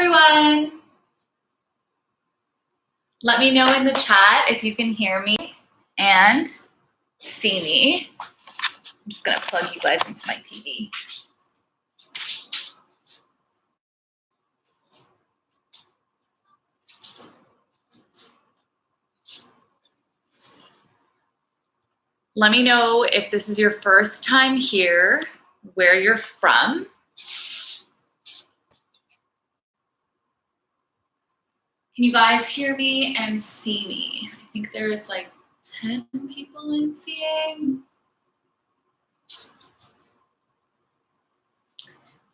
everyone. Let me know in the chat if you can hear me and see me. I'm just gonna plug you guys into my TV. Let me know if this is your first time here, where you're from. Can you guys hear me and see me? I think there's like 10 people I'm seeing.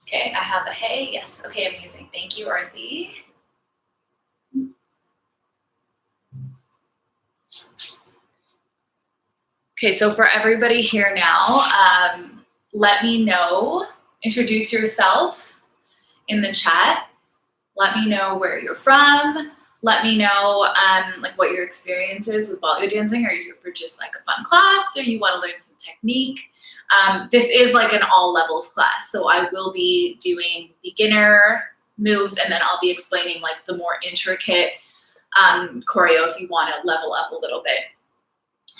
Okay, I have a hey, yes. Okay, amazing. Thank you, Arthi. Okay, so for everybody here now, let me know, introduce yourself in the chat. Let me know where you're from. Let me know like what your experience is with Bollywood dancing. Are you here for just like a fun class or you want to learn some technique? This is like an all levels class. So I will be doing beginner moves and then I'll be explaining like the more intricate choreo if you want to level up a little bit.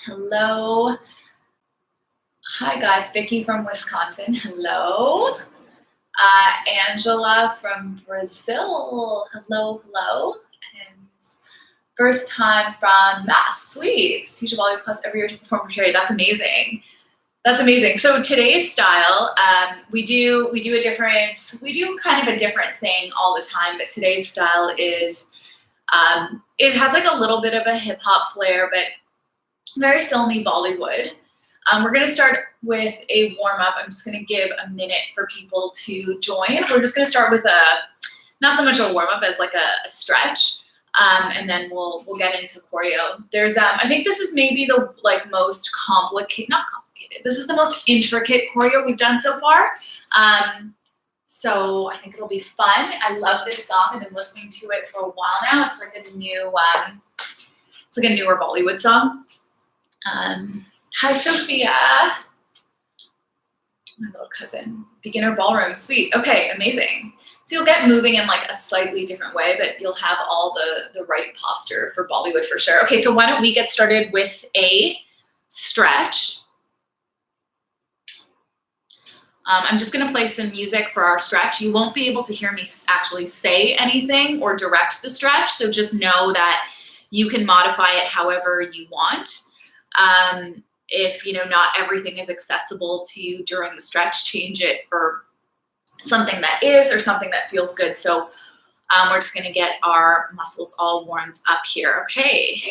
Hello. Hi guys, Vicky from Wisconsin. Hello. Angela from Brazil. Hello, hello. And first time from Mass. Sweet. Teach a Bollywood class every year to perform for charity. That's amazing. That's amazing. So today's style, we do kind of a different thing all the time, but today's style is, it has like a little bit of a hip hop flair, but very filmy Bollywood. We're gonna start with a warm up. I'm just gonna give a minute for people to join. We're just gonna start with not so much a warm up as like a stretch, and then we'll get into choreo. There's, I think this is maybe the like most complicated, not complicated. This is the most intricate choreo we've done so far. So I think it'll be fun. I love this song. I've been listening to it for a while now. It's like a new, it's like a newer Bollywood song. Hi, Sophia. My little cousin. Beginner ballroom. Sweet. Okay, amazing. So you'll get moving in like a slightly different way, but you'll have all the right posture for Bollywood for sure. Okay, so why don't we get started with a stretch. I'm just going to play some music for our stretch. You won't be able to hear me actually say anything or direct the stretch, so just know that you can modify it however you want. If not everything is accessible to you during the stretch, change it for something that is or something that feels good. So we're just gonna get our muscles all warmed up here. Okay.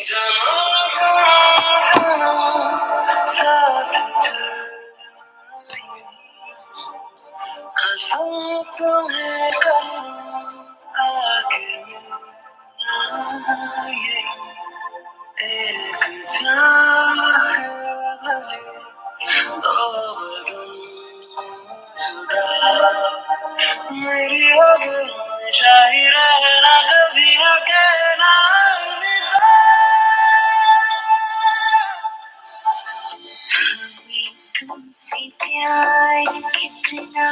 तुमसे प्यार कितना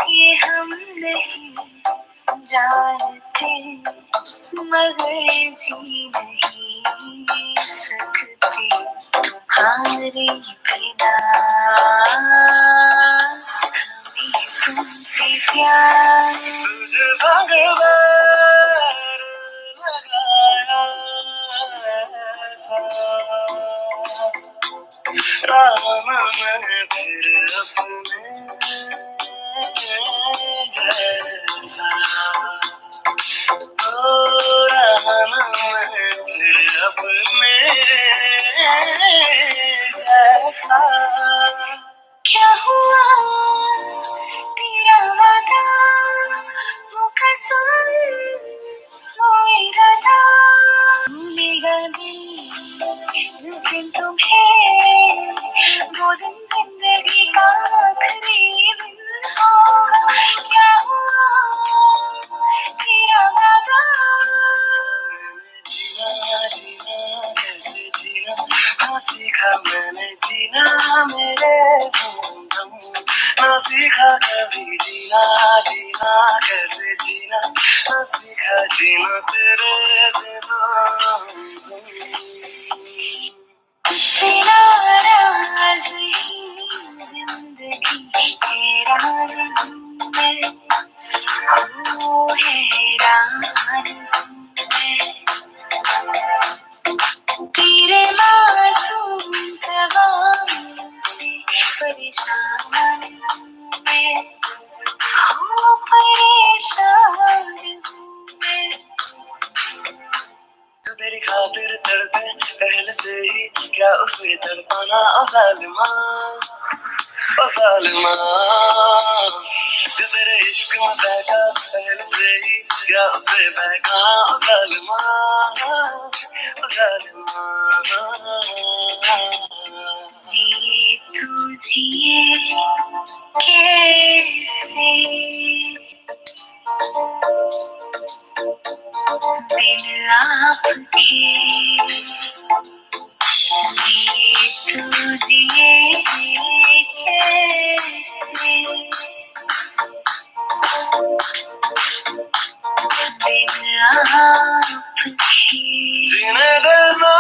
ये हम नहीं जानते मगर जी नहीं सकते तुम्हारे बिना हमें तुमसे प्यार तुझे लगाया राम मैं फिर अपने जैसा राम मैं फिर अपने जैसा क्या हुआ तेरा वादा वो कसम वो इरादा भूलेगा दिल जिस दिन तुम्हें वो दिन जिंदगी का भी जीना जीना कैसे जीना सीखा जीना तेरे बिना तुझसे नाराज ही जिंदगी हैरान हूँ मैं हैरान मैं तेरे मासूम सवालों से परेशान मैं परेशान मैं जो तेरी खातिर तड़पे पहले से ही क्या उसे तड़पाना ओ जालिमा जो तेरे इश्क में बहका पहले से ही क्या उसे बहका ओ जालिमा जिए तू जिए कैसे बिन आपके जिए तू जिए कैसे बिन आपके जीने देना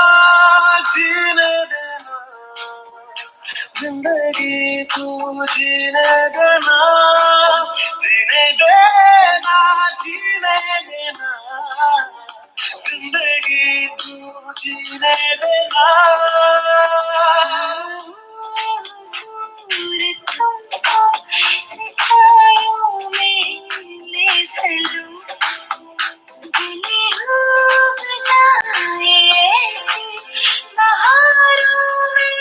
जिंदगी तू जीने देना जीने देना जीने देना जिंदगी तू जीने देना सूरतों को सितारों में ले चलूं दिल डूब जाए ऐसी बहारों में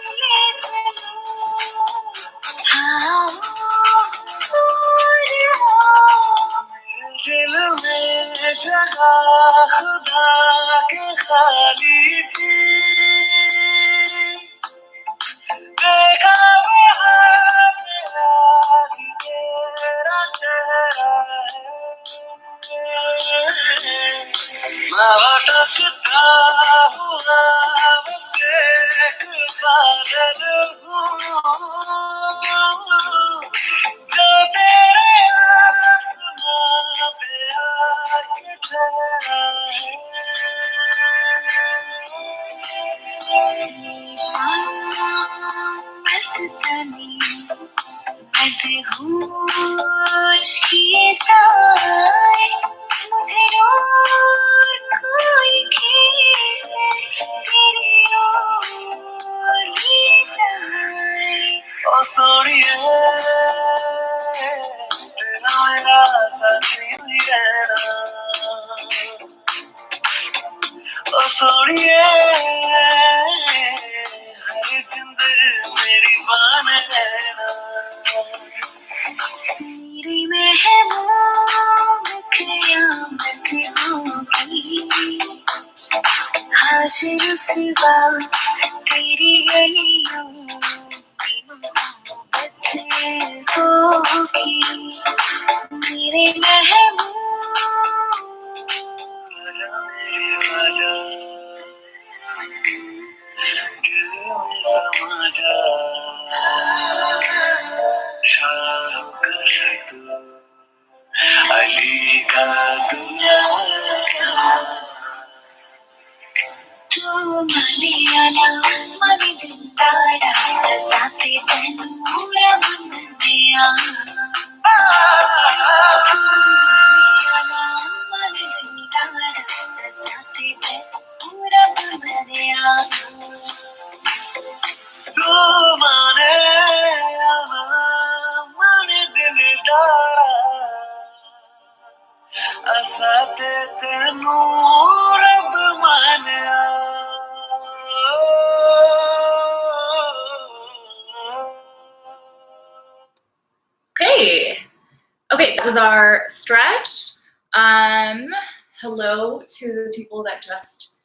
ले चलूं हाँ दिल में जगह खुदा के खाली थी देखा वहाँ तेरा तेरा चेहरा है मैं भटकता हुआ बस एक पागल हूँ जो तेरे आसमां पे आके ठहरा है मस्तानी मदहोश किए जाए मुझे और कोई खींचे तेरी ओर ले जाए ओ सोनिए तेरा मेरा साथी रहना ओ सोनिए हर जिंद मेरी बान रहना मेरी महबूब क़यामत होगी हाजिर रुसवा तेरी गलियों की मोहब्बत होगी मेरे महबूब आजा मेरे आजा दिल में समा जा शाम का तू अली का दुआ तू मनियाना मनी दिलदारा साथे तैनू पूरा मन दिया मनियाना मनी दिलदारा साथे तैनू पूरा मन दिया तू माने मनी दिलदारा साथे तैनू रब मानिया Okay, that was our stretch. Hello to the people that just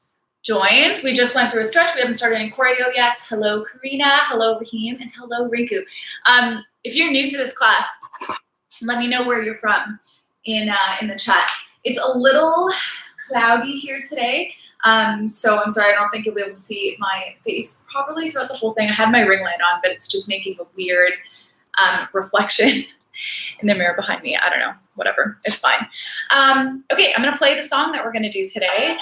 joined. We just went through a stretch. We haven't started any choreo yet. Hello, Karina. Hello, Raheem. And hello, Rinku. If you're new to this class, let me know where you're from in the chat. It's a little cloudy here today, so I'm sorry, I don't think you'll be able to see my face properly throughout the whole thing. I had my ring light on, but it's just making a weird reflection in the mirror behind me. I don't know, whatever, it's fine. Okay, I'm gonna play the song that we're gonna do today.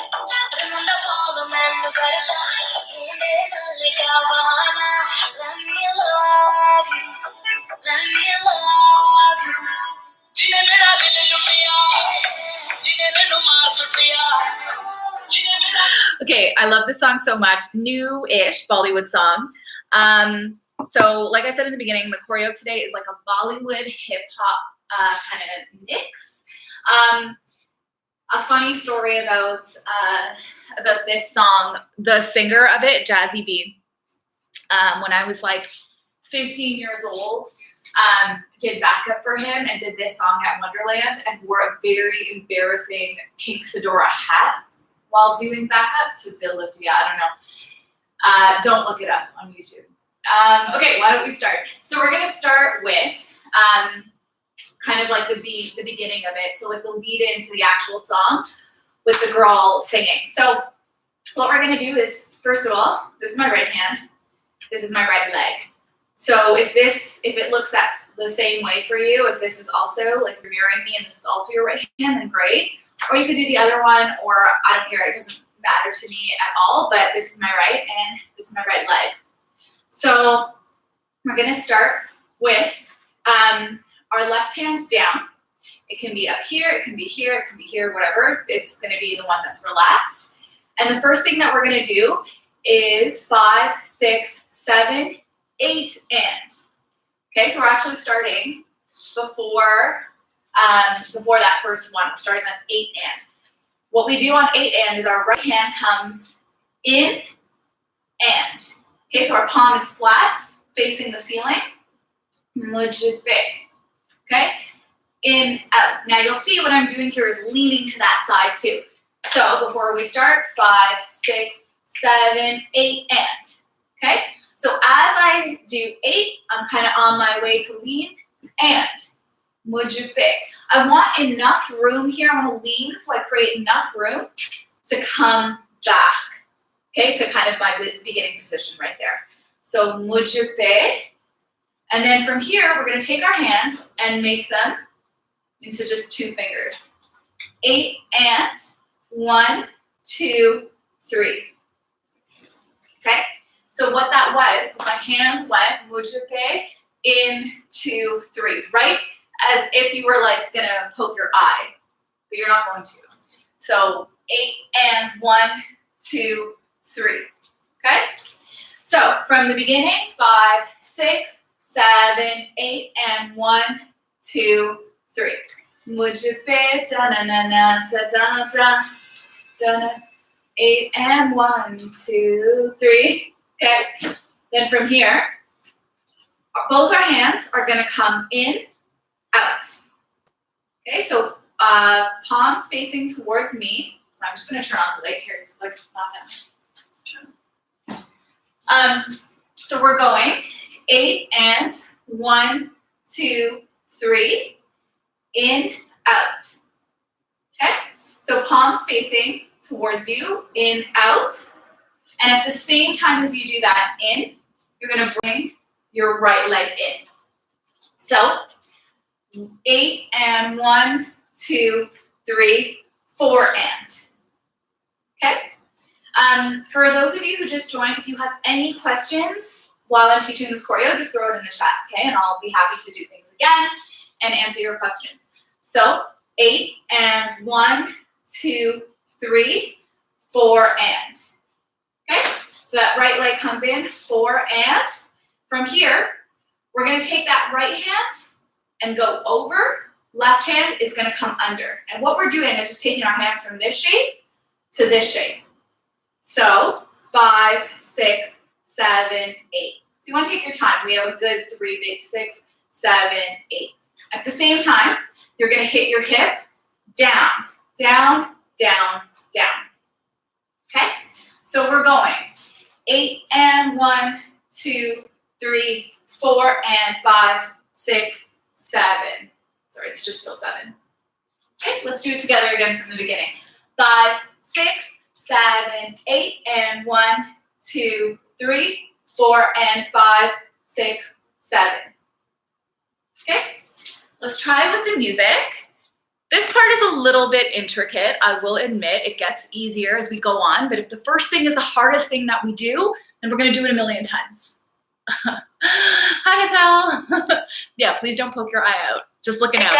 Okay, I love this song so much. New-ish Bollywood song. So like I said in the beginning, the choreo today is like a Bollywood hip hop kind of mix. A funny story about this song, the singer of it, Jazzy B, when I was like 15 years old, did backup for him and did this song at Wonderland and wore a very embarrassing pink fedora hat while doing backup to Bill of Dia. I don't know. Don't look it up on YouTube. Okay, why don't we start? So we're gonna start with kind of like the beginning of it. So like the lead into the actual song with the girl singing. So what we're gonna do is, first of all, this is my right hand. This is my right leg. So if it looks that's the same way for you, if this is also like you're mirroring me and this is also your right hand, then great. Or you could do the other one, or I don't care, it doesn't matter to me at all, but this is my right and this is my right leg. So we're gonna start with our left hand down. It can be up here, it can be here, it can be here, whatever. It's gonna be the one that's relaxed. And the first thing that we're gonna do is 5, 6, 7, 8 and. Okay, so we're actually starting before that first one. We're starting on 8 and. What we do on 8 and is our right hand comes in and. Okay, so our palm is flat, facing the ceiling. Mujhe pe. Okay, in, out. Now you'll see what I'm doing here is leaning to that side too. So before we start, 5, 6, 7, 8 and. Okay, so as I do 8, I'm kind of on my way to lean and. Mujhe pe. I want enough room here. I want to lean so I create enough room to come back. Okay, to kind of my beginning position right there. So mujhe pe. And then from here, we're going to take our hands and make them into just 2 fingers. 8 and 1, 2, 3. Okay, so what that was my hand went mujhe pe in 2, 3, right? As if you were like gonna poke your eye, but you're not going to. So 8 and 1, 2, 3. Okay? So from the beginning, 5, 6, 7, 8, and 1, 2, 3. Mujhe pe da na na na da da da da. 8 and 1, 2, 3. Okay. Then from here, both our hands are gonna come in, out. Okay, so palms facing towards me. So I'm just gonna turn on the light here, so like not that. So we're going 8 and 1, 2, 3, in, out. Okay, so palms facing towards you, in, out. And at the same time as you do that in, you're gonna bring your right leg in. So 8 and 1, 2, 3, 4 and. Okay? For those of you who just joined, if you have any questions while I'm teaching this choreo, just throw it in the chat, okay? And I'll be happy to do things again and answer your questions. So 8 and 1, 2, 3, 4 and. Okay? So that right leg comes in, 4 and. From here, we're gonna take that right hand and go over. Left hand is gonna come under. And what we're doing is just taking our hands from this shape to this shape. So 5, 6, 7, 8. So you wanna take your time. We have a good 3, big 6, 7, 8. At the same time, you're gonna hit your hip down, down, down, down. Okay? So we're going 8 and 1, 2, 3, 4 and 5, 6, 7. Sorry, it's just till 7. Okay, let's do it together again from the beginning. 5, 6, 7, 8 and 1, 2, 3, 4 and 5, 6, 7. Okay? Let's try with the music. This part is a little bit intricate, I will admit. It gets easier as we go on, but if the first thing is the hardest thing that we do, then we're gonna do it a million times. Hi, Hazel. Yeah, please don't poke your eye out. Just looking out.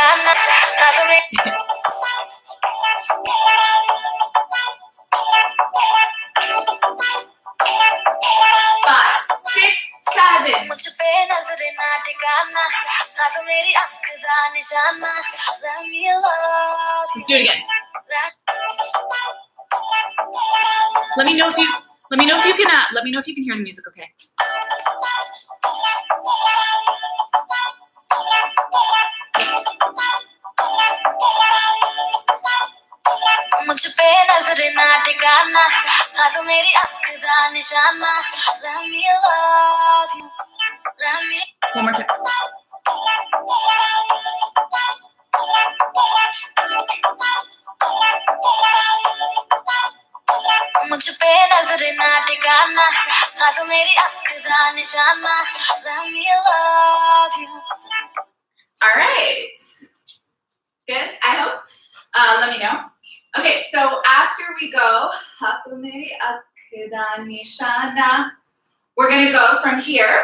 5, 6, 7. मुझ पे नजर ना टिकाना ना तो मेरी आँख दा निशाना let me love Let's do it again. Let me know if you can hear the music okay. मुझ पे नजर ना टिकाना ना तो मेरी आँख दा निशाना let me love you let me One more time. मुझ पे नजर ना टिकाना ना तो मेरी आँख दा निशाना let me love you. All right. Good, I hope. Let me know. Okay, so after we go, we're gonna go from here,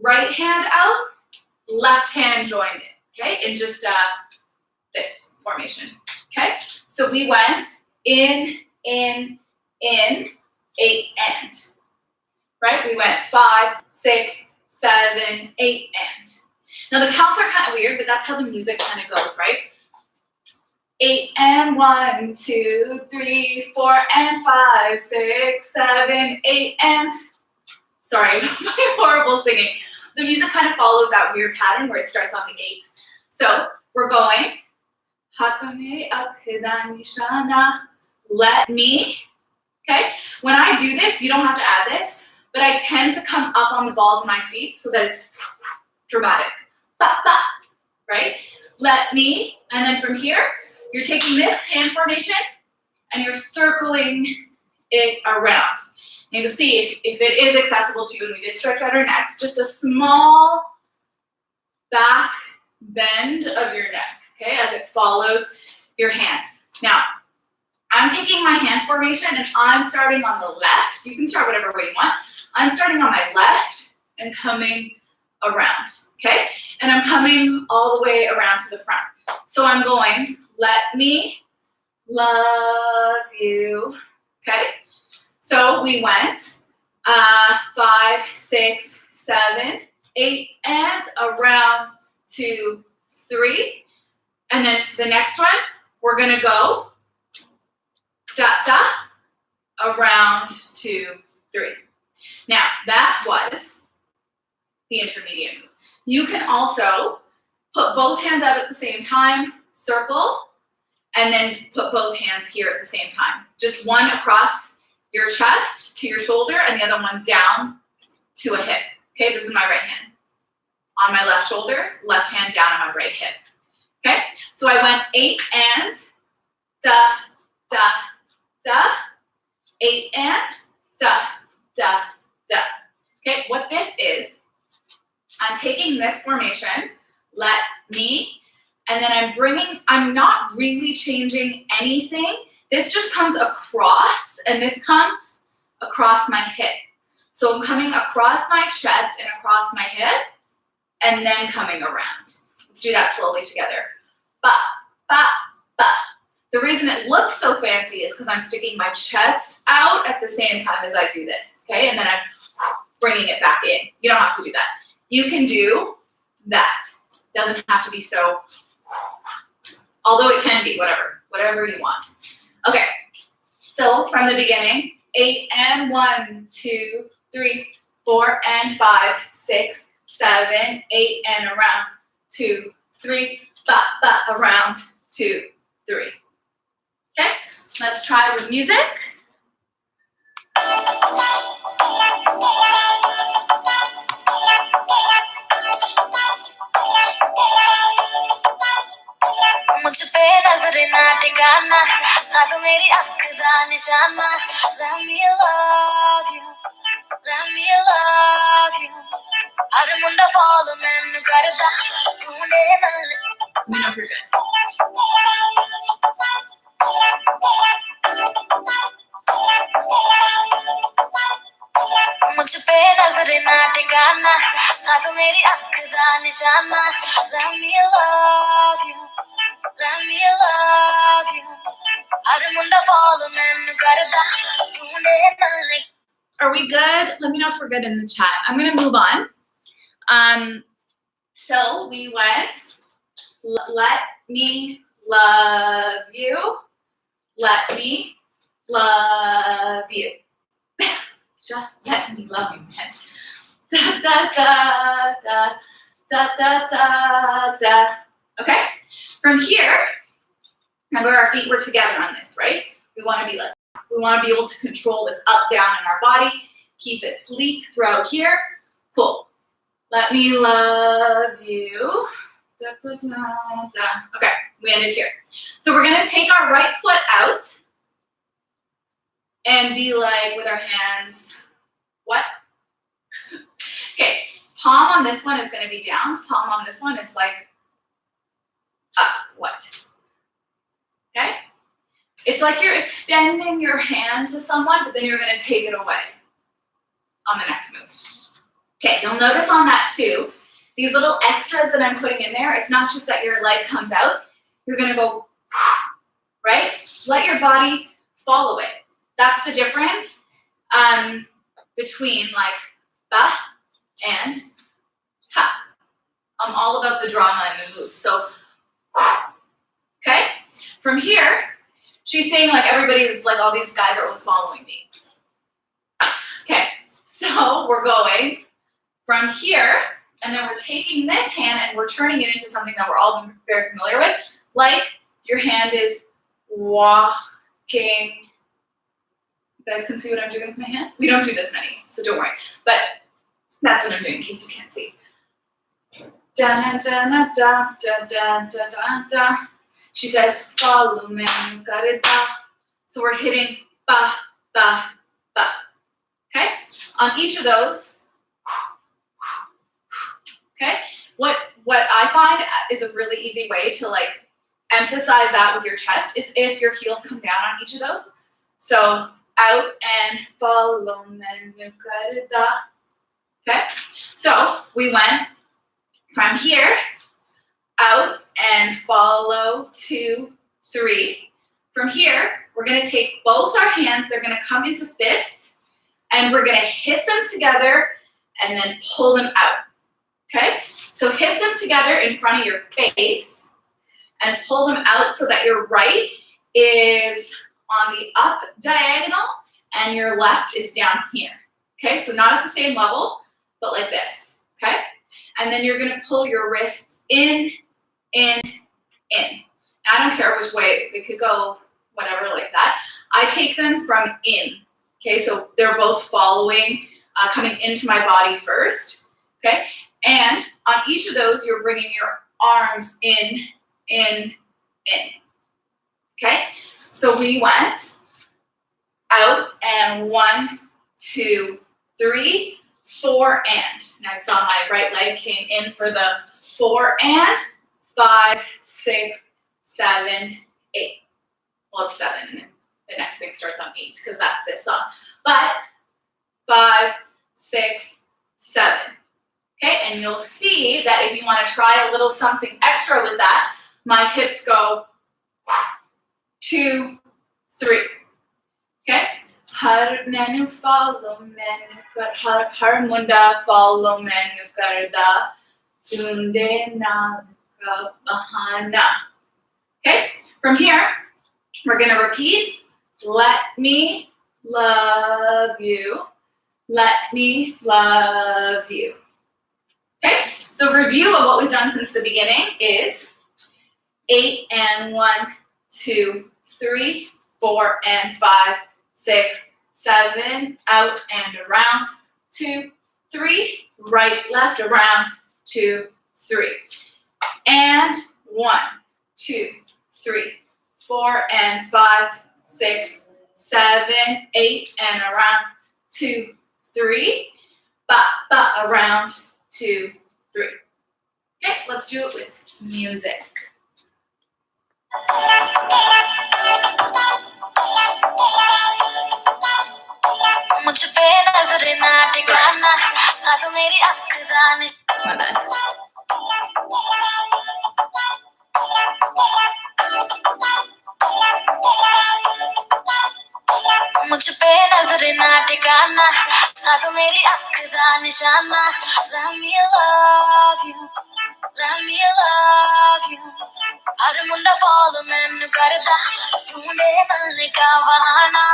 right hand out, left hand joined in, okay? In just this formation, okay? So we went in, 8 and, right? We went 5, 6, 7, 8 and. Now the counts are kind of weird, but that's how the music kind of goes, right? 8 and 1, 2, 3, 4 and 5, 6, 7, 8 and. Sorry, my horrible singing. The music kind of follows that weird pattern where it starts on the 8s. So we're going. Let me. Okay. When I do this, you don't have to add this, but I tend to come up on the balls of my feet so that it's dramatic. Ba, ba, right? Let me, and then from here, you're taking this hand formation and you're circling it around. And you'll see if it is accessible to you, and we did stretch out our necks, just a small back bend of your neck, okay, as it follows your hands. Now, I'm taking my hand formation and I'm starting on the left. You can start whatever way you want. I'm starting on my left and coming around, okay? And I'm coming all the way around to the front. So I'm going, let me love you, okay? So we went 5, 6, 7, 8, and around 2, 3. And then the next one, we're gonna go da, da, around 2, 3. Now, that was the intermediate move. You can also put both hands out at the same time, circle, and then put both hands here at the same time. Just one across your chest to your shoulder and the other one down to a hip. Okay, this is my right hand. On my left shoulder, left hand down on my right hip. Okay, so I went 8 and, da, da, da, 8 and, da, da, da. Okay, what this is, I'm taking this formation, let me, and then I'm not really changing anything. This just comes across, and this comes across my hip. So I'm coming across my chest and across my hip, and then coming around. Let's do that slowly together. Ba, ba, ba. The reason it looks so fancy is because I'm sticking my chest out at the same time as I do this, okay? And then I'm bringing it back in. You don't have to do that. You can do that. Doesn't have to be so, although it can be, whatever you want. Okay, so from the beginning, 8 and 1, 2, 3, 4 and 5, 6, 7, 8 and around 2, 3, ba, ba, around 2, 3. Okay, let's try with music. मुझ पे नजर ना टिकाना ना तो मेरी आँख दा निशाना let me love you her Munda follow मैंने करता ढूंढे नल्ले Let me know if you're good. मुझ पे नजर ना टिकाना था तो मेरी अख दा निशाना let me love you her Munda follow मैंने करता ढूंढे नल्ले. Are we good? Let me know if we're good in the chat. I'm gonna move on. So we went, let me love you. Let me love you. Just let me love you, man. Da da da da da da da da. Okay? From here, remember our feet were together on this, right? We want to be like, we want to be able to control this up, down in our body. Keep it sleek throughout here. Cool. Let me love you. Da, da, da, da. Okay, we ended here. So we're going to take our right foot out and be like with our hands, what? Okay, palm on this one is going to be down. Palm on this one is like up, what? Okay? It's like you're extending your hand to someone, but then you're going to take it away on the next move. Okay, you'll notice on that too, these little extras that I'm putting in there, it's not just that your leg comes out, you're going to go, right? Let your body follow it. That's the difference between like ba and ha. I'm all about the drama and the moves. So, okay? From here, she's saying like everybody's, like all these guys are always following me. Okay, so we're going from here, and then we're taking this hand and we're turning it into something that we're all very familiar with, like your hand is walking. You guys can see what I'm doing with my hand? We don't do this many, so don't worry. But that's what I'm doing in case you can't see. Da da da da da da da da da. She says, follow me, da. So we're hitting ba, ba, ba. Okay? On each of those, okay? What I find is a really easy way to like emphasize that with your chest is if your heels come down on each of those. So out and follow me, da. Okay? So we went from here, out and follow 2, 3. From here, we're going to take both our hands, they're going to come into fists, and we're going to hit them together and then pull them out. Okay? So hit them together in front of your face and pull them out so that your right is on the up diagonal and your left is down here. Okay? So not at the same level, but like this. Okay? And then you're going to pull your wrists in. I don't care which way, they could go whatever like that. I take them from in, okay? So they're both following, coming into my body first, okay? And on each of those, you're bringing your arms in, okay? So we went out and 1, 2, 3, 4 and. And I saw my right leg came in for the 4 and, 5, 6, 7, 8. Well, it's 7, and the next thing starts on 8 because that's this song. But 5, 6, 7. Okay, and you'll see that if you want to try a little something extra with that, my hips go 2, 3. Okay? Har menu follow menu har munda follow menu karda dunde na bahana. Okay? From here, we're going to repeat, let me love you. Let me love you. Okay? So review of what we've done since the beginning is 8 and 1, 2, 3, 4 and 5, 6, 7, out and around, 2, 3, right, left, around, 2, 3. And 1, 2, 3, 4 and 5, 6, 7, 8 and around, 2, 3, ba, ba, around, 2, 3. Okay, let's do it with music. मुझ पे नजर ना टिकाना ना तो मेरी अख Danish My bad. मुझ पे नजर ना टिकाना ना तो मेरी अख दा निशाना let me love you her Munda follow मैनू करदा ढूंढे मिलने का बहाना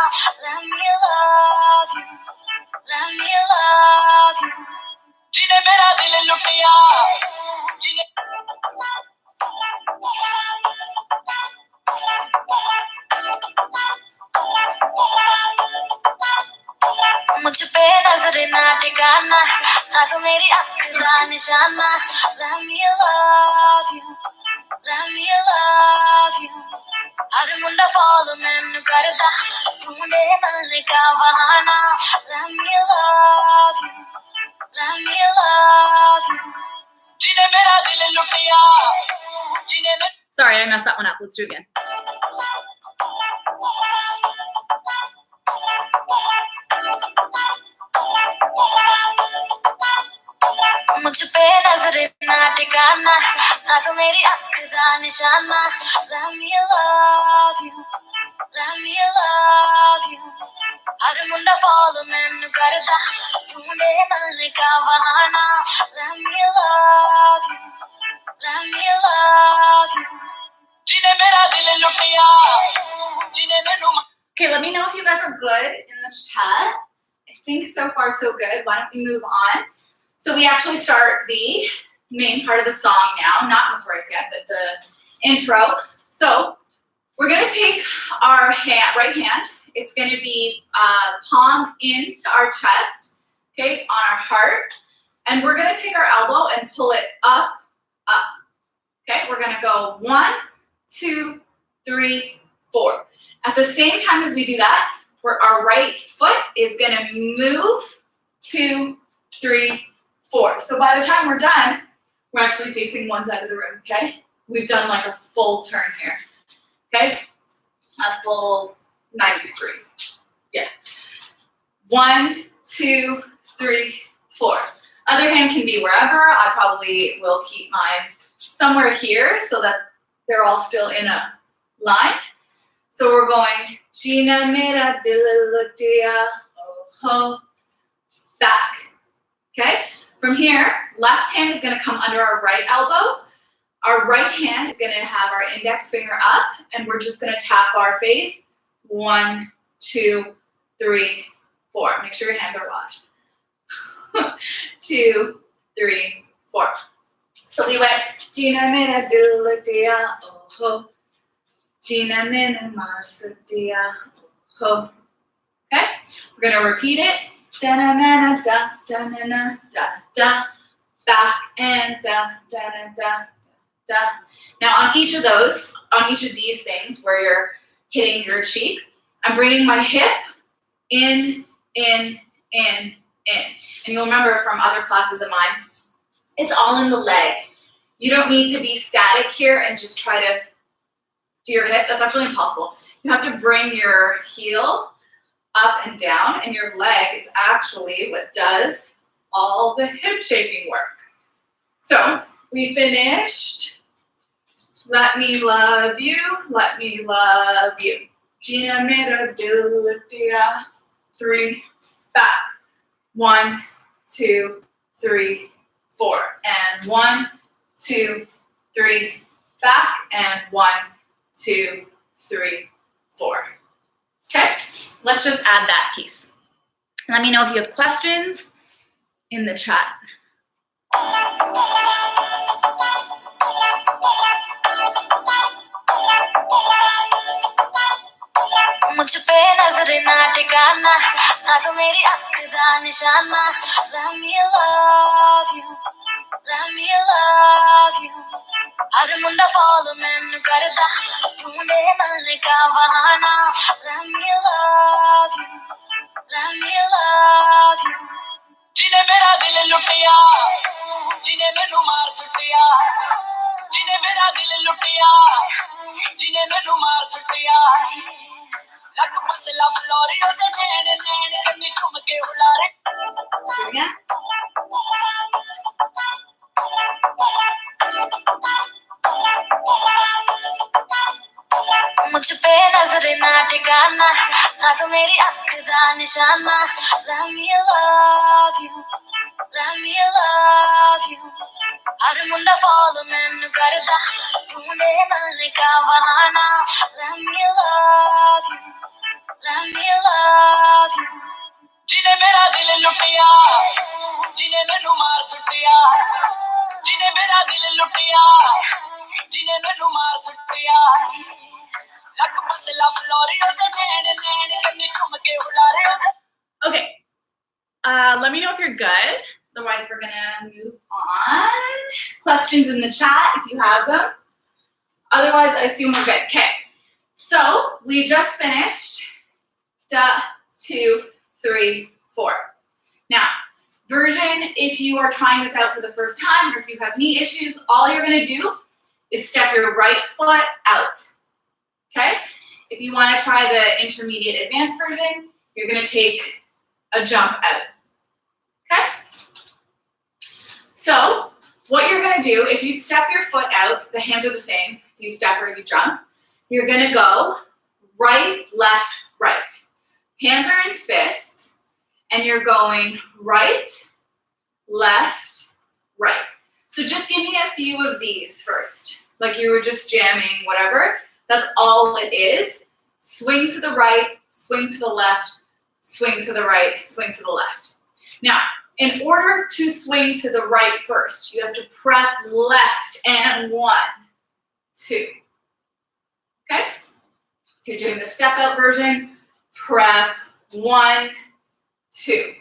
let me love you जिने मेरा दिल लुटिया जिने मुझ पे नजर ना टिकाना ना तो मेरी अख दा निशाना let me love you her Munda follow मैनू करदा ढूंढे मिलने का बहाना let me love you जिने मेरा दिल लुटिया जिने Sorry, I messed that one up. Let's do it again. मुझ पे नजर ना टिकाना ना तो मेरी अख दा निशाना let me love you her Munda follow मैनू करदा ढूंढे मिलने का बहाना let me love you जिने मेरा दिल लुटिया जिने मैनू Okay, let me know if you guys are good in the chat. I think so far so good. Why don't we move on? So we actually start the main part of the song now, not the chorus yet, but the intro. So we're gonna take our right hand. It's gonna be palm into our chest, okay, on our heart. And we're gonna take our elbow and pull it up. Okay, we're gonna go 1, 2, 3, 4. At the same time as we do that, our right foot is gonna move 2, 3, 4. So by the time we're done, we're actually facing one side of the room, okay? We've done like a full turn here, okay? A full 90 degree, yeah. 1, 2, 3, 4. Other hand can be wherever. I probably will keep mine somewhere here so that they're all still in a line. So we're going, Gina mera dil lutiya, oh ho, back, okay? From here, left hand is gonna come under our right elbow. Our right hand is gonna have our index finger up, and we're just gonna tap our face. 1, 2, 3, 4. Make sure your hands are washed. 2, 3, 4. So we went, Gina mera dil lutiya, oh ho. Gina mera marsudiya, oh ho. Okay? We're gonna repeat it. Da na na na da da na na da da. Back and da da na da da. Now on each of those, on each of these things where you're hitting your cheek, I'm bringing my hip in. And you'll remember from other classes of mine, it's all in the leg. You don't need to be static here and just try to do your hip. That's actually impossible. You have to bring your heel up and down, and your leg is actually what does all the hip shaping work. So we finished. Let me love you. Let me love you. Gina mera dil lutiya. 3, back. 1, 2, 3, 4. And 1, 2, 3, back. And 1, 2, 3, 4. Okay, let's just add that piece. Let me know if you have questions in the chat. मुझ पे नजर ना टिकाना ना तो मेरी अख दा निशाना let me love you her Munda follow मैनू करदा ढूंढे मिलने का बहाना let me love you जिने मेरा दिल लुटिया जिने मैनू मार सुटिया जिने मेरा दिल लुटिया जिने मैनू मार सुटिया लक पतला बलोरी ओदे नैन नैन कन्नी घुम के उलारे मुझ पे नजर ना ठिकाना ना तो मेरी अख दा निशाना let me love you let me love you her Munda follow मैनू करदा तूने मिलने का बहाना let me love you let me love you जिने मेरा दिल लुटिया जिने मैनू मार सुटिया जिने मेरा दिल लुटिया जिने मैनू मार सुटिया लक पतला बलोरी ओदे नैन नैन कन्नी घुम के उलारे Okay. Let me know if you're good. Otherwise, we're gonna move on. Questions in the chat if you have them. Otherwise, I assume we're good. Okay. So we just finished. 2, 3, 4. Now, version, if you are trying this out for the first time or if you have knee issues, all you're gonna do is step your right foot out. Okay? If you want to try the intermediate advanced version, you're going to take a jump out. Okay? So, what you're going to do, if you step your foot out, the hands are the same. If you step or you jump, you're going to go right, left, right. Hands are in fists, and you're going right, left, right. So just give me a few of these first. Like you were just jamming, whatever. That's all it is. Swing to the right, swing to the left, swing to the right, swing to the left. Now, in order to swing to the right first, you have to prep left and 1, 2. Okay? If you're doing the step out version, prep 1, 2.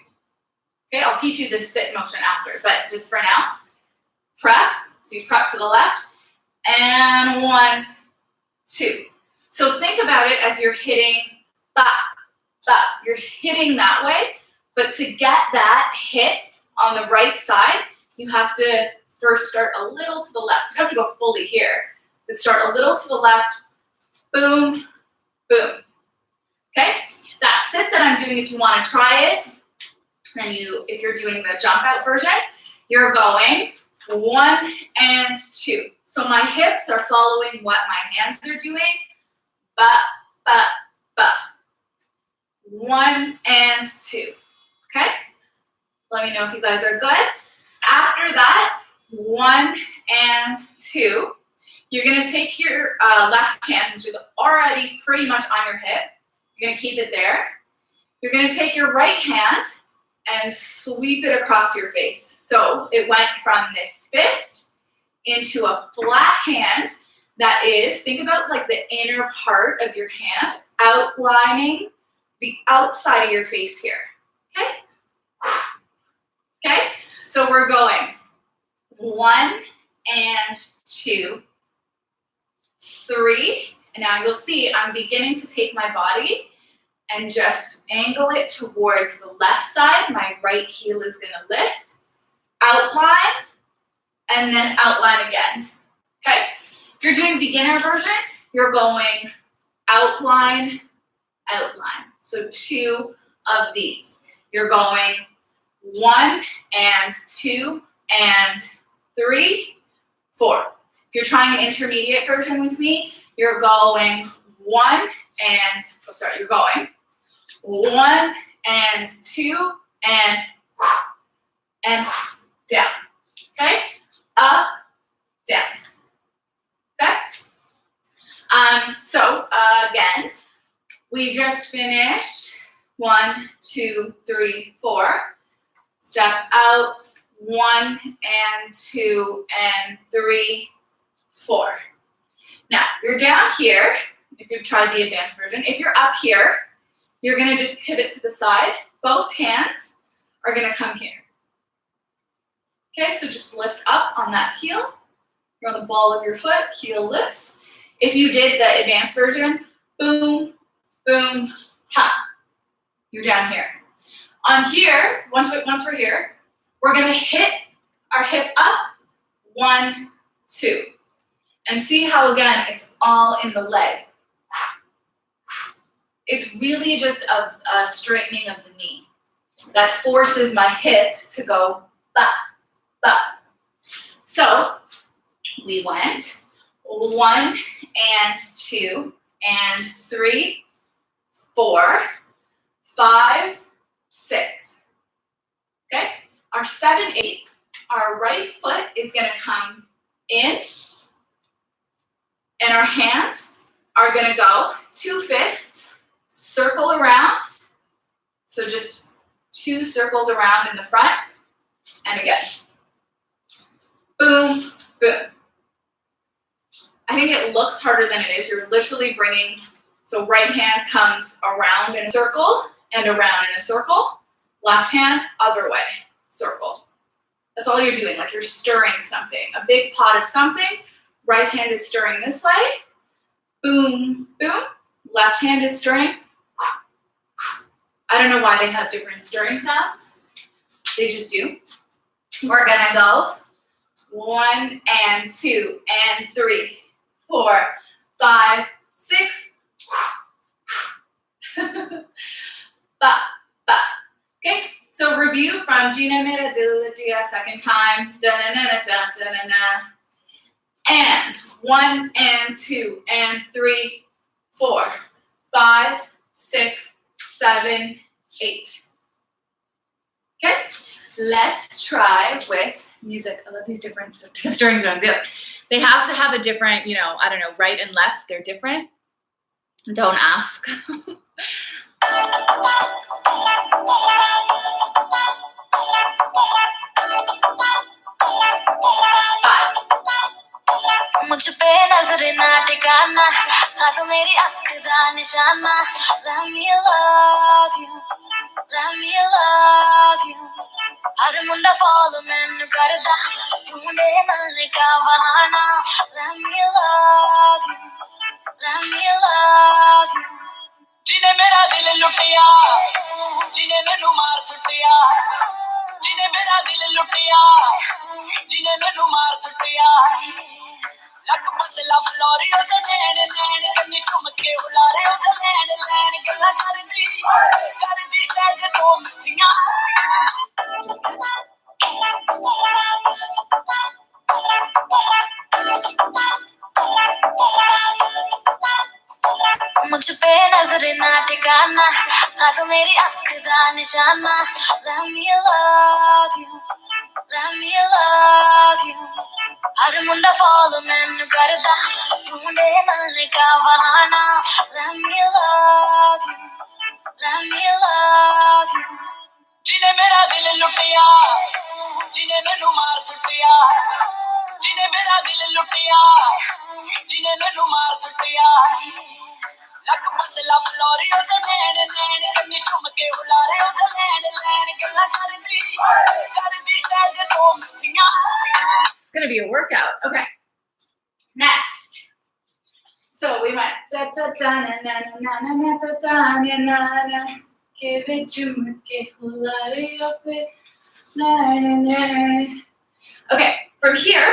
Okay, I'll teach you the sit motion after, but just for now, prep. So you prep to the left, and 1, 2. So think about it as you're hitting ba, ba. You're hitting that way, but to get that hit on the right side, you have to first start a little to the left. So you don't have to go fully here, but start a little to the left, boom, boom. Okay? That sit that I'm doing, if you want to try it, then if you're doing the jump out version, you're going 1 and 2. So my hips are following what my hands are doing. Ba, ba, ba. 1 and 2. Okay? Let me know if you guys are good. After that, 1 and 2, you're going to take your left hand, which is already pretty much on your hip. You're going to keep it there. You're going to take your right hand and sweep it across your face. So it went from this fist into a flat hand that is, think about like the inner part of your hand outlining the outside of your face here. Okay? Okay? So we're going 1 and 2, 3, and now you'll see I'm beginning to take my body and just angle it towards the left side. My right heel is going to lift, outline, and then outline again. Okay? If you're doing beginner version, you're going outline, outline. So 2 of these. You're going 1 and 2 and 3, 4. If you're trying an intermediate version with me, you're going 1 and, you're going 1 and 2 and down. Okay? Up, down. Okay? Again, we just finished 1, 2, 3, 4. Step out, 1 and 2 and 3, 4. Now, you're down here, if you've tried the advanced version. If you're up here, you're going to just pivot to the side. Both hands are going to come here. Okay, so just lift up on that heel. You're on the ball of your foot, heel lifts. If you did the advanced version, boom, boom, ha. You're down here. On here, once we're here, we're going to hit our hip up, 1, 2. And see how, again, it's all in the leg. It's really just a straightening of the knee that forces my hip to go back, back. So we went 1 and 2 and 3, 4, 5, 6. Okay? Our 7, 8, our right foot is going to come in, and our hands are going to go 2 fists, circle around. So just 2 circles around in the front, and again. Boom, boom. I think it looks harder than it is. You're literally bringing, so right hand comes around in a circle and around in a circle. Left hand, other way, circle. That's all you're doing, like you're stirring something. A big pot of something. Right hand is stirring this way. Boom, boom. Left hand is stirring. I don't know why they have different stirring sounds. They just do. We're gonna go 1 and 2 and 3, 4, 5, 6. Ba, ba. Okay, so review from Gina Mera Dil Dia, second time. Da-na-na-na-da-da-na-na. And 1 and 2 and 3, 4, 5, 6, 7, 8. Okay, let's try with music. I love these different stirring zones. Yeah. They have to have a different, I don't know, right and left. They're different. Don't ask. मुझ पे नजर ना टिकाना ना तो मेरी अख दा निशाना let me love you her Munda follow मैनू करदा ढूंढे मिलने का बहाना let me love you जिने मेरा दिल लुटिया जिने मैनू मार सुटिया जिने मेरा दिल लुटिया जिने मैनू मार सुटिया लक बदला बलौरी ओदे नैन नैन कन्नी घुम के उलारे ओदे नैन नैन गल्लां करदी शायद दो मिठियां मुझ पे नजर ना टिकाना ना तो मेरी अख दा निशाना let me love you her Munda follow मैनू करदा ढूंढे मिलने का बहाना let me love you जिने मेरा दिल लुटिया जिने मैनू मार सुटिया जिने मेरा दिल लुटिया जिने मैनू मार सुटिया लक बदला बलौरी ओदे नैन नैन कन्नी घुम के उलारे ओदे नैन नैन गल्लां करदी शायद दो मिठियां. It's gonna be a workout. Okay. Next. So we went da da da na na na na na da da na na na. Give it to me, na na na. Okay, from here,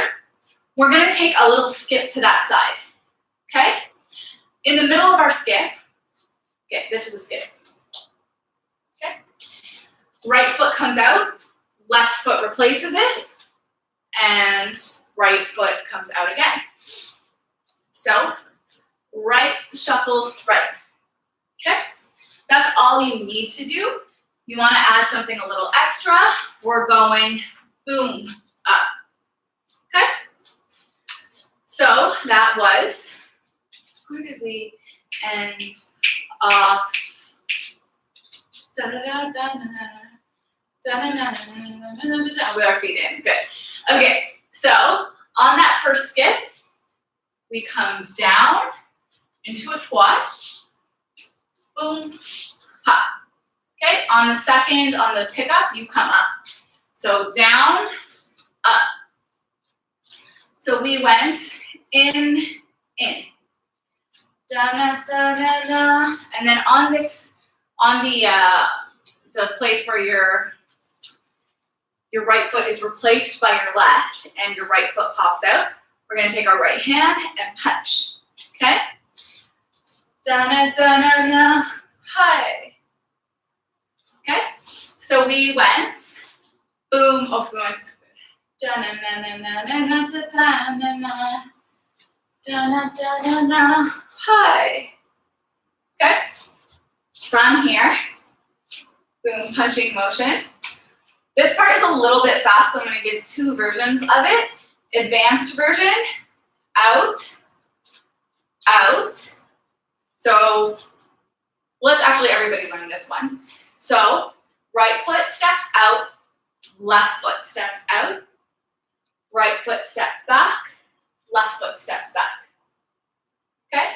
we're gonna take a little skip to that side. Okay? In the middle of our skip, okay, this is a skip. Okay? Right foot comes out, left foot replaces it, and right foot comes out again. So, right, shuffle, right. Okay? That's all you need to do. You want to add something a little extra. We're going boom, up. Okay? So, that was, where did we end off? With our feet in. Good. Okay, so on that first skip, we come down into a squat. Boom, hop. Okay, on the second, on the pickup, you come up. So down, up. So we went in. Da-na-da-na-na. And then on this, on the place where you're your right foot is replaced by your left and your right foot pops out, we're gonna take our right hand and punch, okay? Da-na, da-na, na, hi. Okay, so we went, boom, also going, da-na, na, na, na, na, na, da-na, na, da-na, da-na, na, hi. Okay, from here, boom, punching motion. This part is a little bit fast, so I'm gonna give two versions of it. Advanced version, out, out. So let's actually everybody learn this one. So right foot steps out, left foot steps out, right foot steps back, left foot steps back. Okay?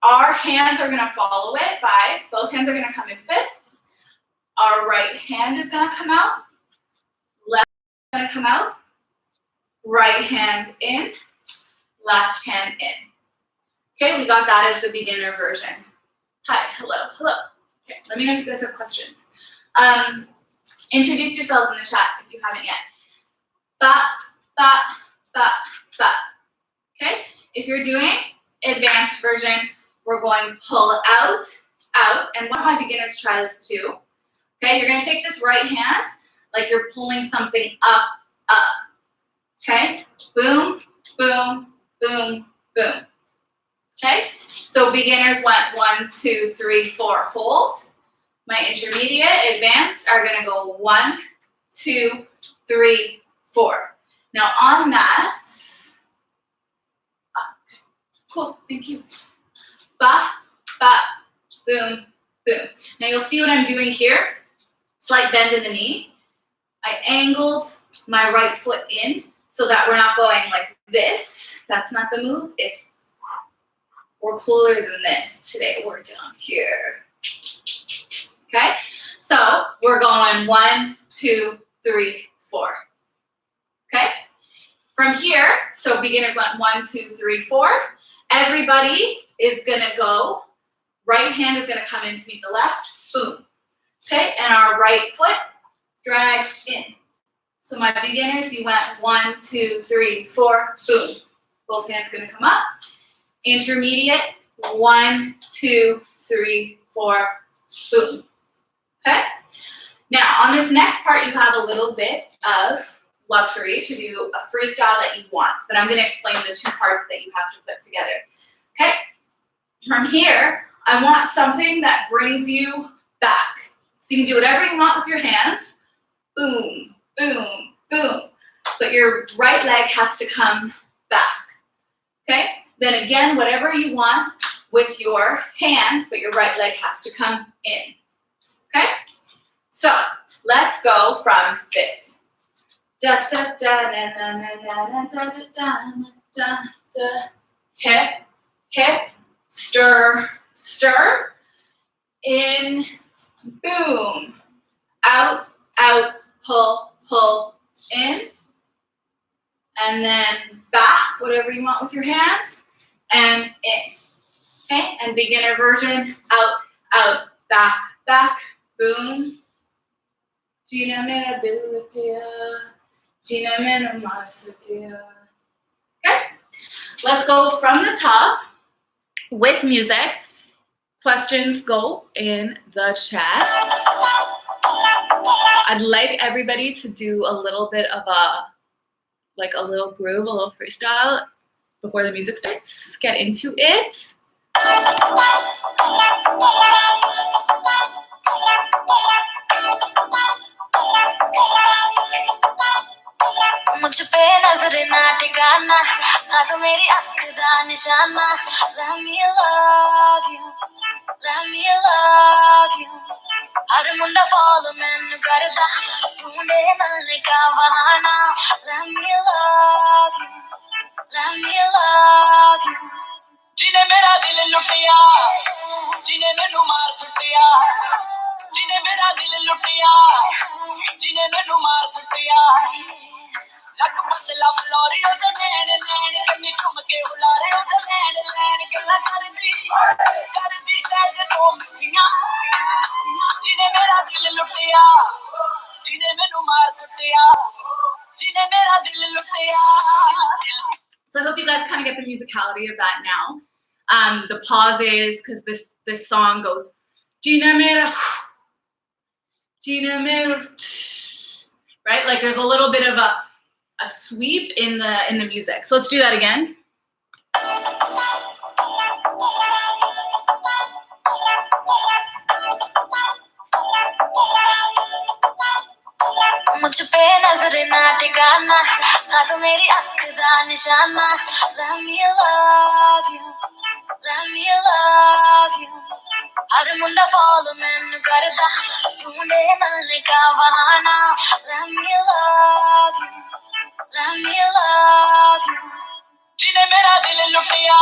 Our hands are gonna follow it by, both hands are gonna come in fists. Our right hand is gonna come out, left is gonna come out, right hand in, left hand in. Okay, we got that as the beginner version. Hi, hello, hello. Okay, let me know if you guys have questions. Introduce yourselves in the chat if you haven't yet. Ba, ba, ba, ba. Okay, if you're doing advanced version, we're going pull out, out, and one of my beginners try this too. Okay, you're gonna take this right hand like you're pulling something up, up. Okay, boom, boom, boom, boom. Okay, so beginners went 1, 2, 3, 4, hold. My intermediate, advanced are gonna go 1, 2, 3, 4. Now on that, okay, cool, thank you. Ba, ba, boom, boom. Now you'll see what I'm doing here. Slight bend in the knee. I angled my right foot in so that we're not going like this. That's not the move, it's we're cooler than this today. We're down here. Okay? So we're going 1, 2, 3, 4. Okay? From here, so beginners went 1, 2, 3, 4. Everybody is gonna go, right hand is gonna come in to meet the left, boom. Okay, and our right foot drags in. So my beginners, you went 1, 2, 3, 4, boom. Both hands gonna come up. Intermediate, 1, 2, 3, 4, boom. Okay? Now, on this next part, you have a little bit of luxury to do a freestyle that you want, but I'm gonna explain the two parts that you have to put together. Okay? From here, I want something that brings you back. So you can do whatever you want with your hands. Boom, boom, boom. But your right leg has to come back. Okay? Then again, whatever you want with your hands, but your right leg has to come in. Okay? So let's go from this. Da da da na na na na da da da da da. Hip, hip, stir, stir. In, boom. Out, out, pull, pull, in. And then back, whatever you want with your hands, and in. Okay, and beginner version, out, out, back, back, boom. Gina mera dil diya, Gina mera mars diya. Okay, let's go from the top with music. Questions go in the chat. I'd like everybody to do a little bit of a little groove, a little freestyle before the music starts. Get into it. मुझ पे नजर ना टिकाना ना तो मेरी आँख दा निशाना let me love you her Munda follow मैनू करदा ढूंढे मिलने का बहाना let me love you जिने मेरा दिल लुटिया जिने मैनू मार सुटिया जिने मेरा दिल लुटिया जिने मैनू मार सुटिया लक बदला बलौरी ओदा नैन नैन कन्नी घुम के हुलारे ओदा नैन नैन गल्ला करदी शायद तो मिठियां जिने मेरा दिल लुटिया जिने मैनू मार सुटिया musicality of that now. The pauses, because this song goes, Gina mera, right? Like there's a little bit of a sweep in the music. So let's do that again. मुझ पे नजर ना टिकाना तो मेरी अख दा निशाना let me love you her Munda follow मैनू करदा ढूंढे मिलने का बहाना let me love you जिने मेरा दिल लुटिया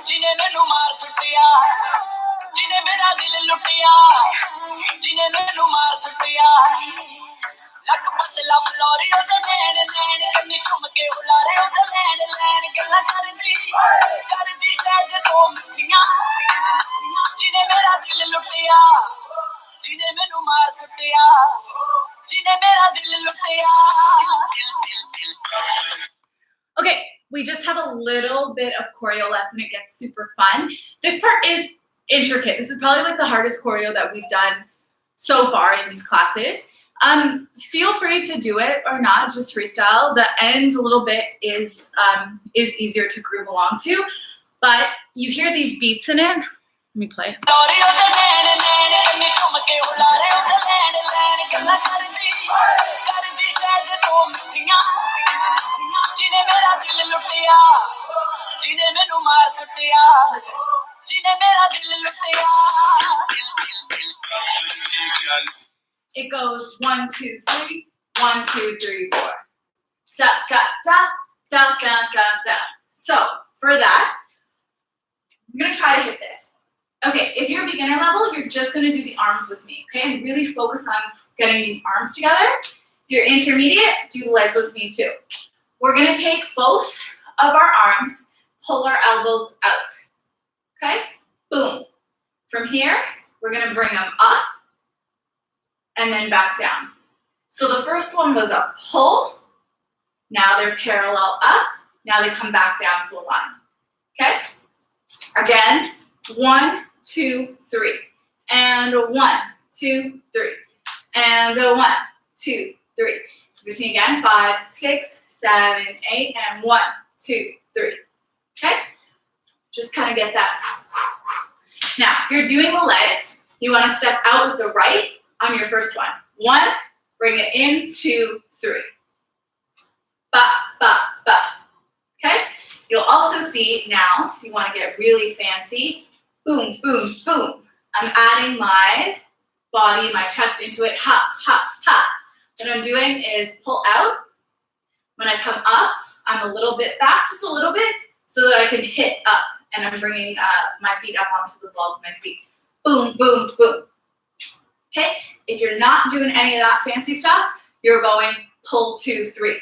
जिने मैनू मार सुटिया जिने मेरा दिल लुटिया जिने मैनू मार सुटिया लक बदला बलौरी ओदे नैन नैन कन्नी झुम के हुलारे ओदे नैन नैन गल्ला करदी शायद दो मिठियां जिने मेरा दिल लुटिया जिने मैनू मार सुटिया जिने मेरा दिल लुटिया Okay, we just have a little bit of choreo left and it gets super fun. This part is intricate. This is probably like the hardest choreo that we've done so far in these classes. Feel free to do it or not, just freestyle. The end a little bit is easier to groove along to, but you hear these beats in it. Let me play. It goes 1, 2, 3, 1, 2, 3, 4. Da da da da da da da. So for that, I'm gonna try to hit this. Okay, if you're beginner level, you're just gonna do the arms with me. Okay, and really focus on getting these arms together. If you're intermediate, do the legs with me too. We're gonna take both of our arms, pull our elbows out. Okay, boom. From here, we're gonna bring them up and then back down. So the first one was a pull. Now they're parallel up. Now they come back down to a line. Okay? Again, 1, 2, 3. And 1, 2, 3. And 1, 2, 3. With me again. 5, 6, 7, 8. And 1, 2, 3. Okay? Just kind of get that. Now, if you're doing the legs, you want to step out with the right on your first one. 1, bring it in, 2, 3. Ba, ba, ba. Okay? You'll also see now, if you want to get really fancy, boom, boom, boom. I'm adding my body, my chest into it. Ha, ha, ha. What I'm doing is pull out. When I come up, I'm a little bit back, just a little bit, so that I can hit up. And I'm bringing my feet up onto the balls of my feet. Boom, boom, boom. Okay? If you're not doing any of that fancy stuff, you're going pull, 2, 3.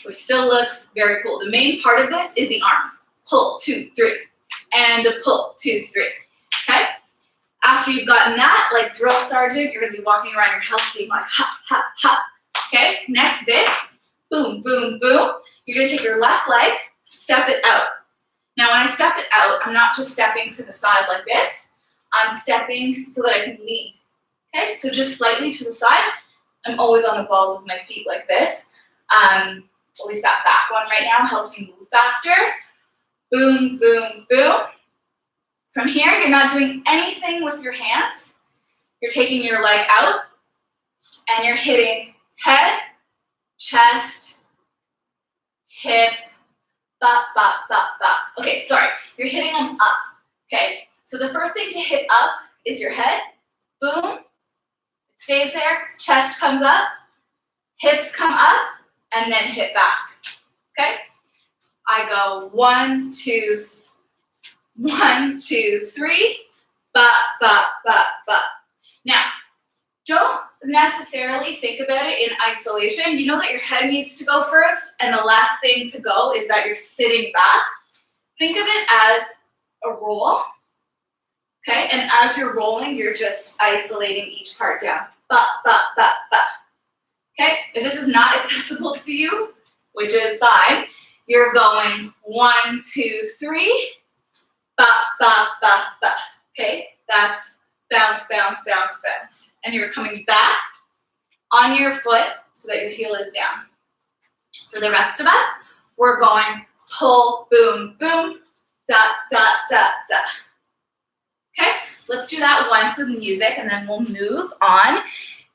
Which still looks very cool. The main part of this is the arms. Pull, 2, 3. And a pull, 2, 3. Okay? After you've gotten that, like drill sergeant, you're going to be walking around your house being like, ha, ha, ha. Okay? Next bit. Boom, boom, boom. You're going to take your left leg, step it out. Now, when I stepped it out, I'm not just stepping to the side like this. I'm stepping so that I can lean. Okay? So just slightly to the side. I'm always on the balls of my feet like this. At least that back one right now helps me move faster. Boom, boom, boom. From here, you're not doing anything with your hands. You're taking your leg out and you're hitting head, chest, hip, ba, ba, ba, ba. Okay, sorry. You're hitting them up. Okay, so the first thing to hit up is your head. Boom. It stays there. Chest comes up. Hips come up. And then hit back. Okay? I go 1, 2, 1, 2, 3. Ba, ba, ba, ba. Now, don't necessarily think about it in isolation. You know that your head needs to go first, and the last thing to go is that you're sitting back. Think of it as a roll. Okay? And as you're rolling, you're just isolating each part down. Ba, ba, ba, ba. Okay, if this is not accessible to you, which is fine, you're going 1, 2, 3, ba, ba, ba, ba. Okay, that's bounce, bounce, bounce, bounce. And you're coming back on your foot so that your heel is down. For the rest of us, we're going pull, boom, boom, da, da, da, da. Okay, let's do that once with music and then we'll move on.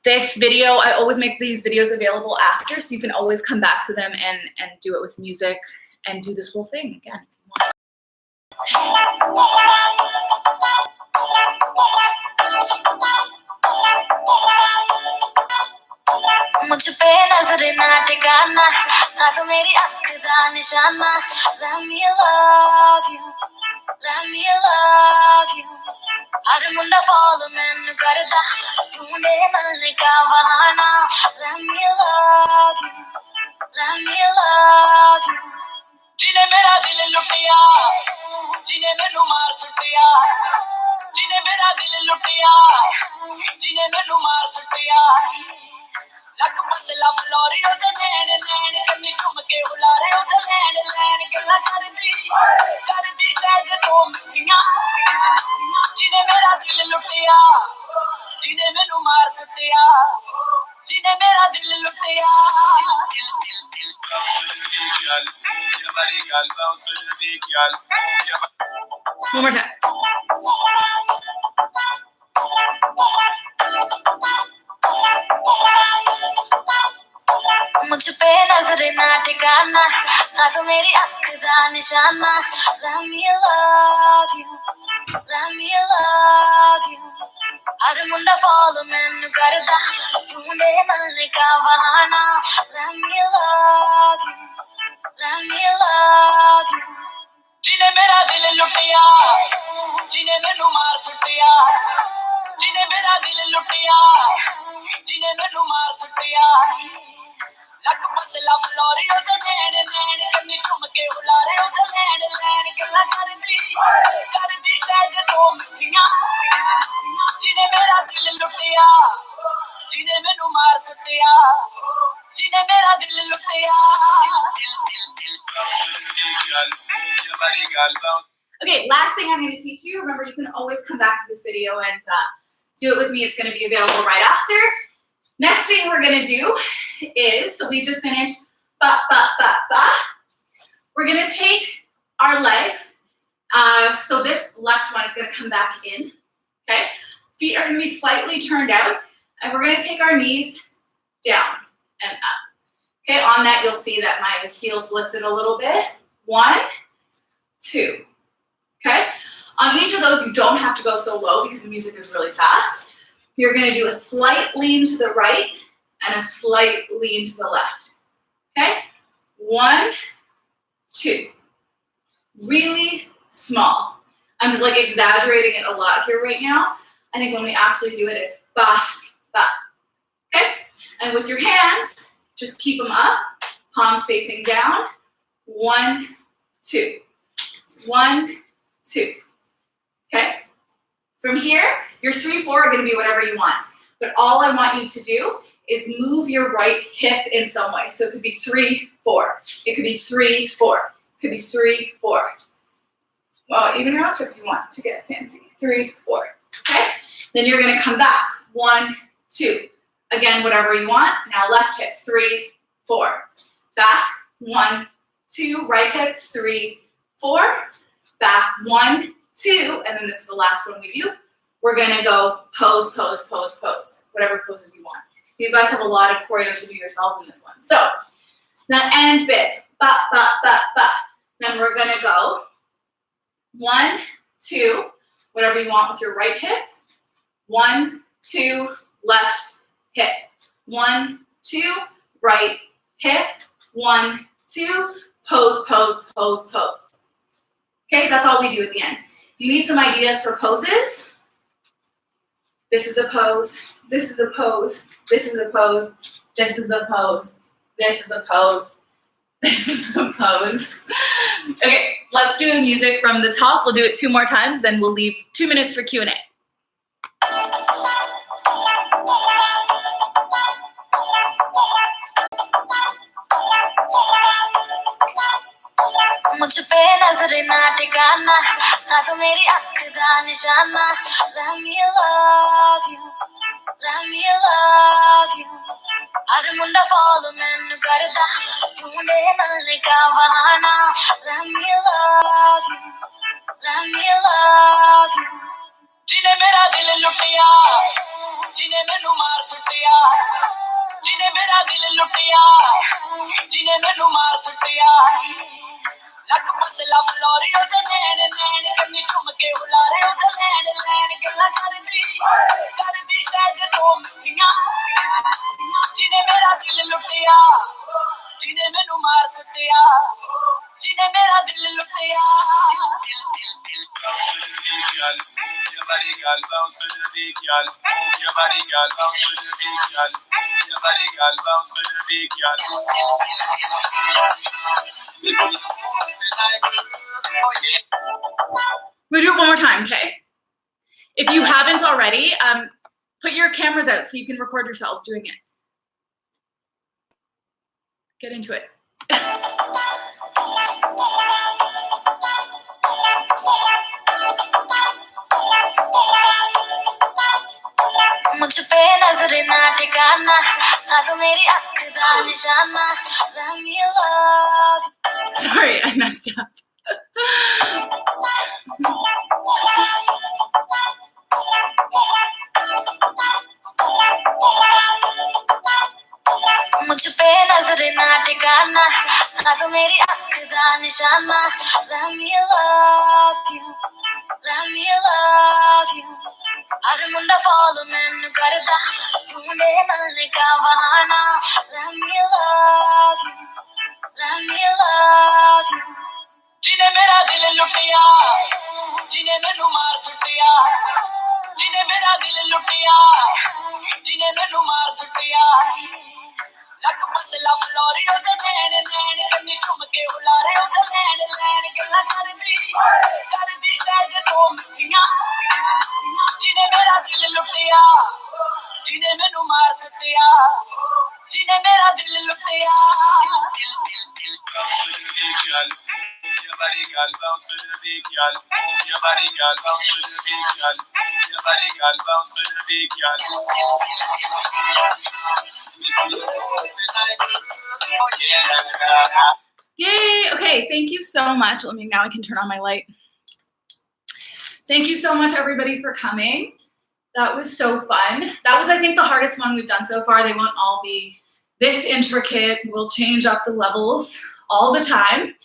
This video, I always make these videos available after, so you can always come back to them and do it with music and do this whole thing again if you want. मुझ पे नजर ना टिकाना ना तो मेरी आँख दा निशाना let me love you her Munda follow मैनू करदा ढूंढे मिलने का बहाना let me love you जिने मेरा दिल लुटिया जिने मैनू मार सुटिया जिने मेरा दिल लुटिया जिने मैनू मार सुटिया लक बदला बलौरी ओदे नैन नैन कन्नी घुम के हुलारे ओदे लैन लैन गल्ला करदी शायद दो मिठियां जिने मेरा दिल लुटिया जिने मैनू मार सुटिया जिने मेरा दिल लुटिया One more time. मुझ पे नजर ना टिकाना ना तो मेरी आँख दा निशाना let me love you her Munda follow मैनू करदा ढूंढे मिलने का बहाना let me love you जिने मेरा दिल लुटिया जिने मैनू मार सुटिया जिने मेरा दिल लुटिया जिने मैनू मार सुटिया लक बदला बलौरी ओदे नैन नैन कन्नी घुम के हुलारे ओदे लैन लैन गल्ला करदी शायद दो मिठियां जिने मेरा दिल लुटिया जिने मैनू मार सुटिया जिने मेरा दिल लुटिया Okay, last thing I'm going to teach you. Remember, you can always come back to this video and do it with me. It's going to be available right after. Next thing we're going to do is, so we just finished ba, ba, ba, ba. We're going to take our legs. So this left one is going to come back in. Okay, feet are going to be slightly turned out. And we're going to take our knees down and up. Okay, on that you'll see that my heels lifted a little bit. 1, 2. Okay, on each of those you don't have to go so low because the music is really fast. You're going to do a slight lean to the right and a slight lean to the left. Okay, 1, 2. Really small. I'm like exaggerating it a lot here right now. I think when we actually do it, it's ba, ba. Okay, and with your hands, just keep them up, palms facing down. 1, 2. 1, 2. Okay? From here, your 3, 4 are going to be whatever you want. But all I want you to do is move your right hip in some way. So it could be 3, 4. It could be 3, 4. It could be 3, 4. Well, even your left hip if you want to get fancy. 3, 4. Okay? Then you're going to come back. 1, 2. Again, whatever you want. Now left hip. 3, 4. Back. 1, 2. Right hip. 3, 4. Back. 1, 2. And then this is the last one we do. We're going to go pose, pose, pose, pose. Whatever poses you want. You guys have a lot of choreo to do yourselves in this one. So, the end bit. Ba, ba, ba, ba. Then we're going to go 1, 2. Whatever you want with your right hip. 1, 2. Left hip. 1, 2. Right hip. 1, 2. Pose, pose, pose, pose. Okay, that's all we do at the end. If you need some ideas for poses, this is a pose, this is a pose, this is a pose, this is a pose, this is a pose, this is a pose. Okay, let's do the music from the top. We'll do it 2 more times, then we'll leave 2 minutes for Q&A. मुझ पे नजर ना टिकाना ना तो मेरी अख दा निशाना let me love you let me love you her Munda follow मैनू करदा ढूंढे मिलने का बहाना let me love you let me love you जिने मेरा दिल लुटिया जिने मैनू मार सुटिया जिने मेरा दिल लुटिया जिने मैनू मार सुटिया लक पतला फलोरी ओदे नैन नैन कन्नी घुम के हुलारे ओदे लैन लैन गल्ला करदी शायद दो मिठियां जिने मेरा दिल लुटिया जिने मैनू मार सुटिया जिने मेरा दिल लुटिया your body, girl, bounce to the beat, girl. Move your body, girl, bounce to the beat, girl. Move your body, girl, bounce to the beat, girl. We'll do it one more time, okay? If you haven't already, put your cameras out so you can record yourselves doing it. Get into it. मुझ पे नजर ना टिकाना ना तो मेरी अख दा निशाना let me love you. Sorry, I messed up. मुझ पे नजर ना टिकाना ना तो मेरी अख दा निशाना let me love you let me love you her Munda follow मैनू करदा ढूंढे मिलने का बहाना let me love you let me love you जिने मेरा दिल लुटिया जिने मैनू मार सुटिया जिने मेरा दिल लुटिया जिने मैनू मार सुटिया लक पतला फलोरी ओदे नैन नैन कन्नी घुम के हुलारे ओदे लैन लैन गल्ला करदी शायद दो मिठियां जिने मेरा दिल लुटिया जिने मैनू मार सुटिया जिने मेरा दिल लुटिया Move your body, girl, bounce to the beat, girl. Move your body, girl, bounce to the beat, girl. Move your body, girl, bounce to the beat, girl. Yay! Okay, thank you so much. Now I can turn on my light. Thank you so much, everybody, for coming. That was so fun. That was, I think, the hardest one we've done so far. They won't all be this intricate. We'll change up the levels all the time.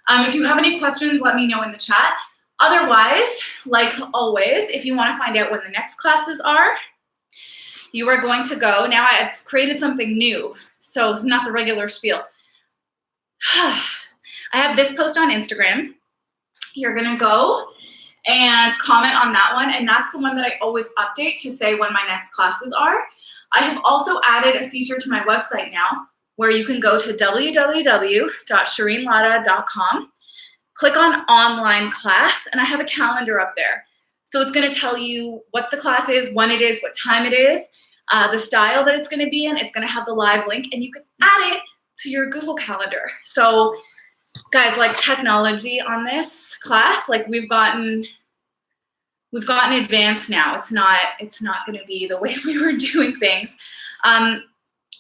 If you have any questions, let me know in the chat. Otherwise, like always, if you want to find out when the next classes are, you are going to go. Now I've created something new, so it's not the regular spiel. I have this post on Instagram. You're going to go and comment on that one, and that's the one that I always update to say when my next classes are. I have also added a feature to my website now where you can go to www.shireenlada.com, click on online class, and I have a calendar up there. So it's going to tell you what the class is, when it is, what time it is, the style that it's going to be in. It's going to have the live link, and you can add it to your Google Calendar. So guys, like technology on this class, like we've gotten advanced now. It's not going to be the way we were doing things.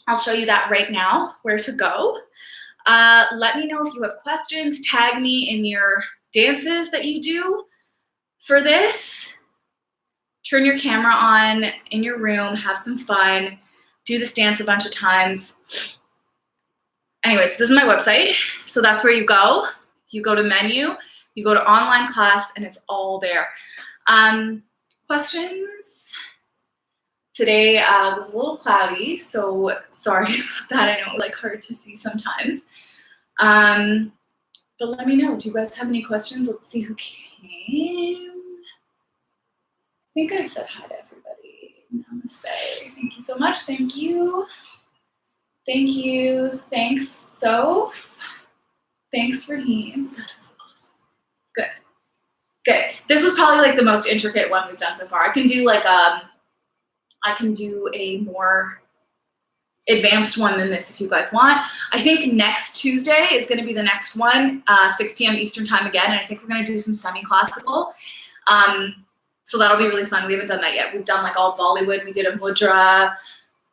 I'll show you that right now, where to go. Let me know if you have questions. Tag me in your dances that you do for this. Turn your camera on in your room, have some fun, do this dance a bunch of times. Anyways, this is my website. So that's where you go. You go to menu, you go to online class, and it's all there. Questions? Today was a little cloudy, so sorry about that. I know it's like hard to see sometimes. But let me know. Do you guys have any questions? Let's see who came. I think I said hi to everybody. Namaste. Thank you so much. Thank you. Thank you. Thanks, Soph. Thanks, Raheem. That was awesome. Good. Good. This was probably like the most intricate one we've done so far. I can do like a more advanced one than this if you guys want. I think next Tuesday is going to be the next one, 6 p.m. Eastern time again, and I think we're going to do some semi-classical. So that'll be really fun. We haven't done that yet. We've done like all Bollywood. We did a mudra.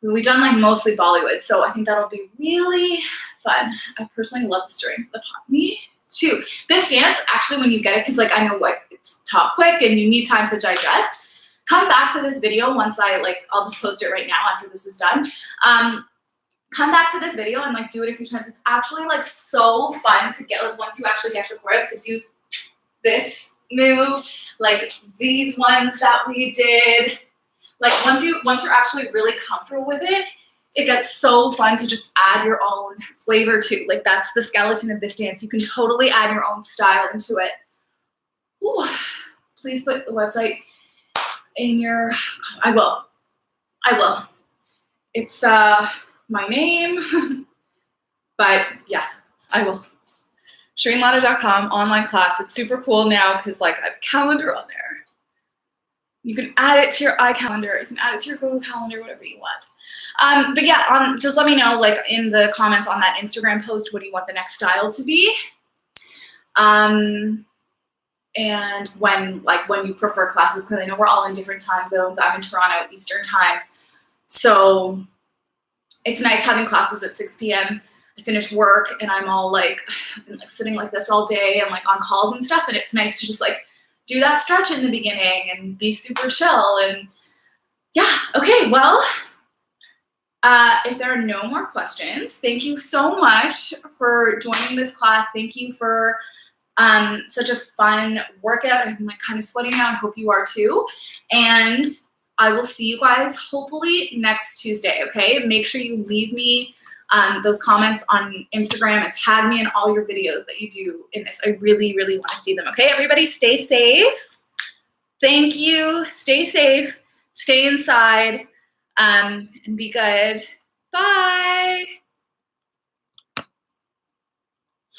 We've done like mostly Bollywood. So I think that'll be really fun. I personally love the strength of the pop. Me too. This dance, actually, when you get it, because like I know what it's taught quick and you need time to digest, come back to this video once I'll just post it right now after this is done. Come back to this video and like do it a few times. It's actually like so fun to get, like once you actually get your grip, to do this move, like these ones that we did. Like once you're actually really comfortable with it, it gets so fun to just add your own flavor to. Like that's the skeleton of this dance. You can totally add your own style into it. Ooh, please put the website in your, I will. It's my name, but yeah, I will. ShireenLatta.com, online class. It's super cool now because like I have a calendar on there. You can add it to your iCalendar. You can add it to your Google Calendar, whatever you want. But yeah, just let me know like in the comments on that Instagram post, what do you want the next style to be? And when you prefer classes, because I know we're all in different time zones. I'm in Toronto, Eastern time. So it's nice having classes at 6 p.m. I finish work and I'm all like, I've been like sitting like this all day and like on calls and stuff. And it's nice to just like do that stretch in the beginning and be super chill. And yeah, okay, well, if there are no more questions, thank you so much for joining this class. Thank you for such a fun workout. I'm like kind of sweating now. I hope you are too. And I will see you guys hopefully next Tuesday, okay? Make sure you leave me those comments on Instagram and tag me in all your videos that you do in this. I really, really want to see them, okay? Everybody stay safe. Thank you. Stay safe. Stay inside and be good. Bye.